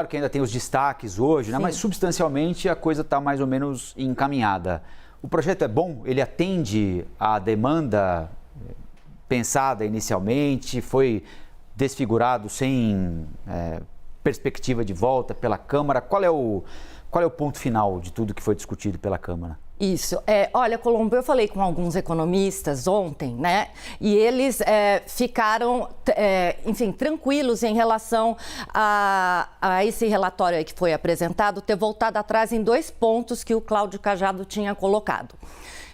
Claro que ainda tem os destaques hoje, né? Mas substancialmente a coisa está mais ou menos encaminhada. O projeto é bom? Ele atende à demanda pensada inicialmente? Foi desfigurado sem perspectiva de volta pela Câmara? Qual é o ponto final de tudo que foi discutido pela Câmara? Isso. Olha, Colombo, eu falei com alguns economistas ontem, né? E eles ficaram, enfim, tranquilos em relação a esse relatório aí que foi apresentado, ter voltado atrás em 2 pontos que o Cláudio Cajado tinha colocado.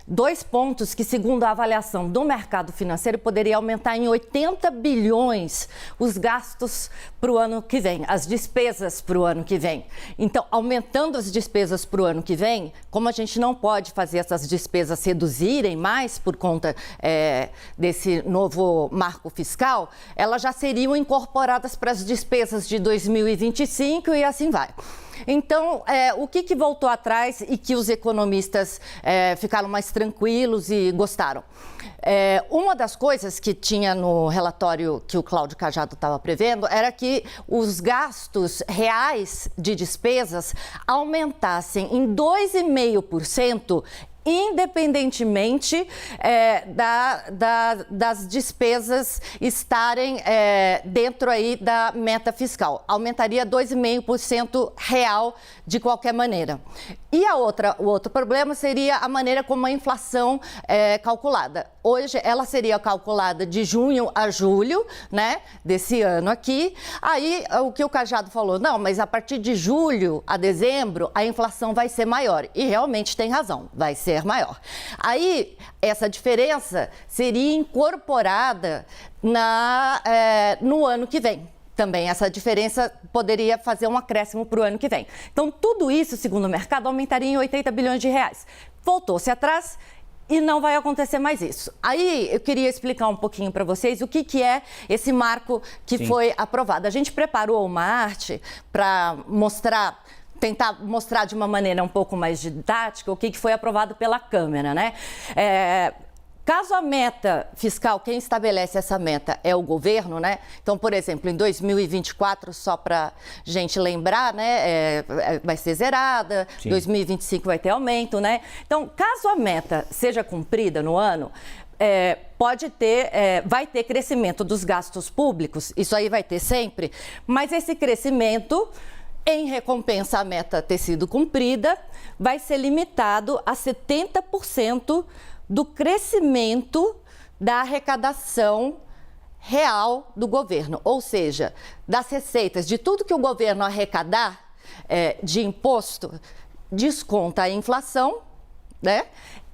2 pontos que, segundo a avaliação do mercado financeiro, poderia aumentar em 80 bilhões os gastos para o ano que vem, as despesas para o ano que vem. Então, aumentando as despesas para o ano que vem, como a gente não pode fazer essas despesas reduzirem mais por conta desse novo marco fiscal, elas já seriam incorporadas para as despesas de 2025 e assim vai. Então, o que voltou atrás e que os economistas ficaram mais tranquilos e gostaram? Uma das coisas que tinha no relatório que o Cláudio Cajado estava prevendo era que os gastos reais de despesas aumentassem em 2,5%, independentemente das despesas estarem dentro aí da meta fiscal. Aumentaria 2,5% real de qualquer maneira. E o outro problema seria a maneira como a inflação é calculada. Hoje ela seria calculada de junho a julho, né, desse ano aqui. Aí o que o Cajado falou, não, mas a partir de julho a dezembro a inflação vai ser maior. E realmente tem razão, vai ser maior. Aí essa diferença seria incorporada no ano que vem. Também essa diferença poderia fazer um acréscimo para o ano que vem. Então, tudo isso, segundo o mercado, aumentaria em 80 bilhões de reais. Voltou-se atrás e não vai acontecer mais isso. Aí, eu queria explicar um pouquinho para vocês o que é esse marco que foi aprovado. A gente preparou uma arte para tentar mostrar de uma maneira um pouco mais didática o que foi aprovado pela Câmara, né? Caso a meta fiscal, quem estabelece essa meta é o governo, né? Então, por exemplo, em 2024, só para gente lembrar, né? Vai ser zerada, 2025 vai ter aumento, né? Então, caso a meta seja cumprida no ano, vai ter crescimento dos gastos públicos, isso aí vai ter sempre, mas esse crescimento, em recompensa à meta ter sido cumprida, vai ser limitado a 70% do crescimento da arrecadação real do governo, ou seja, das receitas, de tudo que o governo arrecadar de imposto, desconta a inflação, né?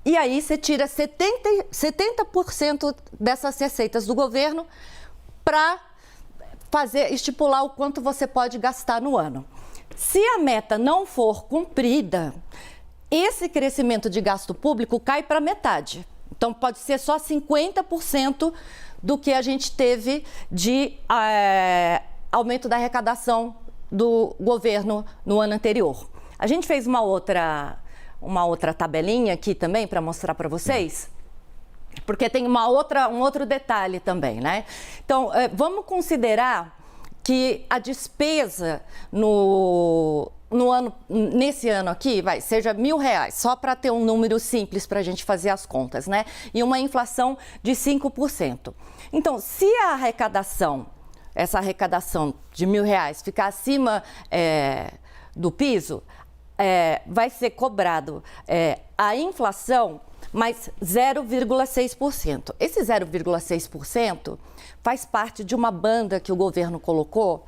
E aí você tira 70% dessas receitas do governo para estipular o quanto você pode gastar no ano. Se a meta não for cumprida, esse crescimento de gasto público cai para metade. Então, pode ser só 50% do que a gente teve de aumento da arrecadação do governo no ano anterior. A gente fez uma outra tabelinha aqui também para mostrar para vocês, porque tem um outro detalhe também, né? Então, vamos considerar que a despesa nesse ano aqui, seja R$1.000, só para ter um número simples para a gente fazer as contas, né? E uma inflação de 5%. Então, se essa arrecadação de R$1.000 ficar acima do piso, vai ser cobrado a inflação mais 0,6%. Esse 0,6% faz parte de uma banda que o governo colocou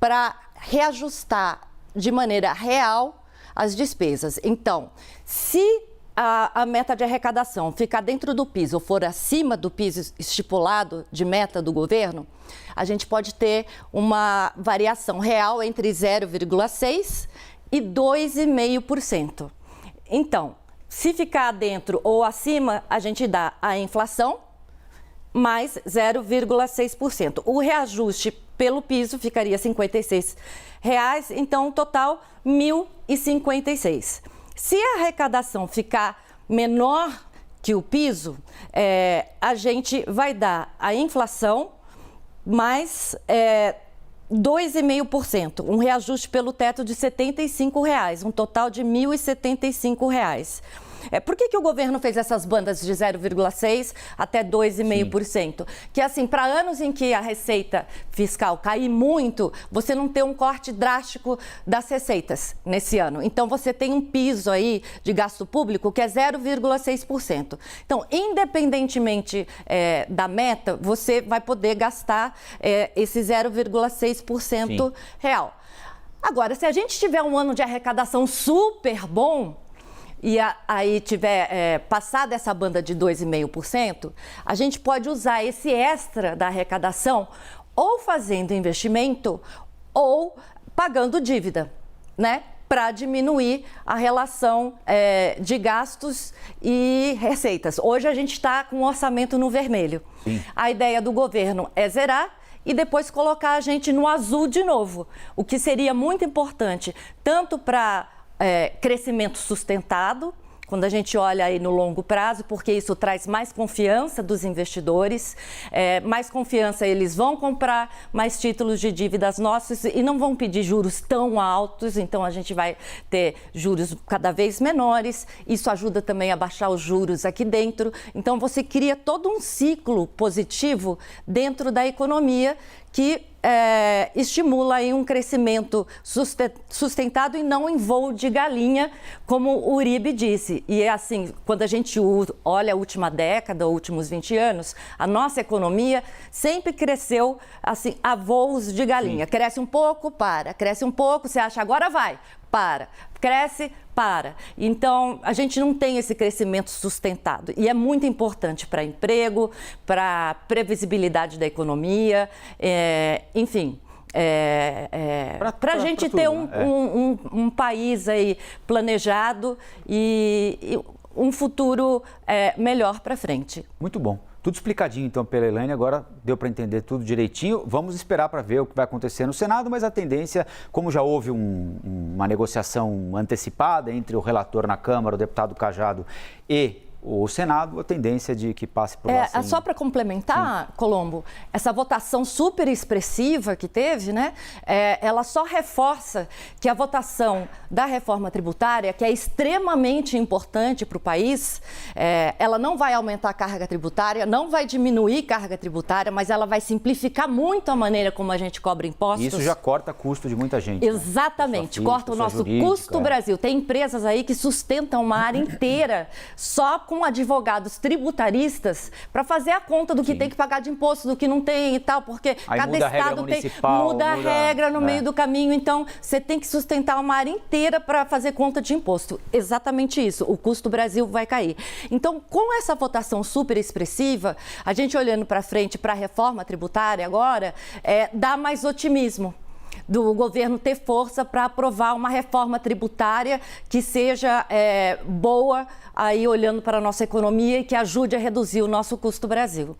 para reajustar de maneira real as despesas. Então, se a meta de arrecadação ficar dentro do piso ou for acima do piso estipulado de meta do governo, a gente pode ter uma variação real entre 0,6% e 2,5%. Então, se ficar dentro ou acima, a gente dá a inflação mais 0,6%. O reajuste pelo piso ficaria R$56, então o total R$1.056. Se a arrecadação ficar menor que o piso, a gente vai dar a inflação mais 2,5%, um reajuste pelo teto de R$ 75, um total de R$ 1.075. Por que o governo fez essas bandas de 0,6% até 2,5%? Que assim, para anos em que a receita fiscal cair muito, você não tem um corte drástico das receitas nesse ano. Então, você tem um piso aí de gasto público que é 0,6%. Então, independentemente da meta, você vai poder gastar esse 0,6% real. Agora, se a gente tiver um ano de arrecadação super bom, e aí tiver passado essa banda de 2,5%, a gente pode usar esse extra da arrecadação ou fazendo investimento ou pagando dívida, né? Para diminuir a relação de gastos e receitas. Hoje a gente está com o orçamento no vermelho. Sim. A ideia do governo é zerar e depois colocar a gente no azul de novo, o que seria muito importante, tanto para crescimento sustentado, quando a gente olha aí no longo prazo, porque isso traz mais confiança dos investidores, mais confiança, eles vão comprar mais títulos de dívidas nossos e não vão pedir juros tão altos, então a gente vai ter juros cada vez menores, isso ajuda também a baixar os juros aqui dentro, então você cria todo um ciclo positivo dentro da economia que estimula aí um crescimento sustentado e não em voo de galinha, como o Uribe disse. E é assim, quando a gente olha a última década, os últimos 20 anos, a nossa economia sempre cresceu assim, a voos de galinha. Sim. Cresce um pouco, para. Cresce um pouco, você acha agora vai, para. Cresce, para. Então, a gente não tem esse crescimento sustentado. E é muito importante para emprego, para previsibilidade da economia, enfim. Para a gente ter um país aí planejado e um futuro melhor para frente. Muito bom. Tudo explicadinho, então, pela Elaine. Agora deu para entender tudo direitinho. Vamos esperar para ver o que vai acontecer no Senado, mas a tendência, como já houve uma negociação antecipada entre o relator na Câmara, o deputado Cajado, e o Senado, a tendência de que passe por lá. Só para complementar, sim, Colombo, essa votação super expressiva que teve, né? Ela só reforça que a votação da reforma tributária, que é extremamente importante para o país, ela não vai aumentar a carga tributária, não vai diminuir carga tributária, mas ela vai simplificar muito a maneira como a gente cobra impostos. Isso já corta custo de muita gente. Exatamente, né? Corta o nosso custo Brasil. Tem empresas aí que sustentam uma área inteira só com advogados tributaristas para fazer a conta do que tem que pagar de imposto, do que não tem e tal, porque aí cada estado muda a regra no meio do caminho, então você tem que sustentar uma área inteira para fazer conta de imposto. Exatamente isso, o custo Brasil vai cair. Então, com essa votação super expressiva, a gente olhando para frente para a reforma tributária agora, dá mais otimismo do governo ter força para aprovar uma reforma tributária que seja boa, aí olhando para a nossa economia e que ajude a reduzir o nosso custo Brasil.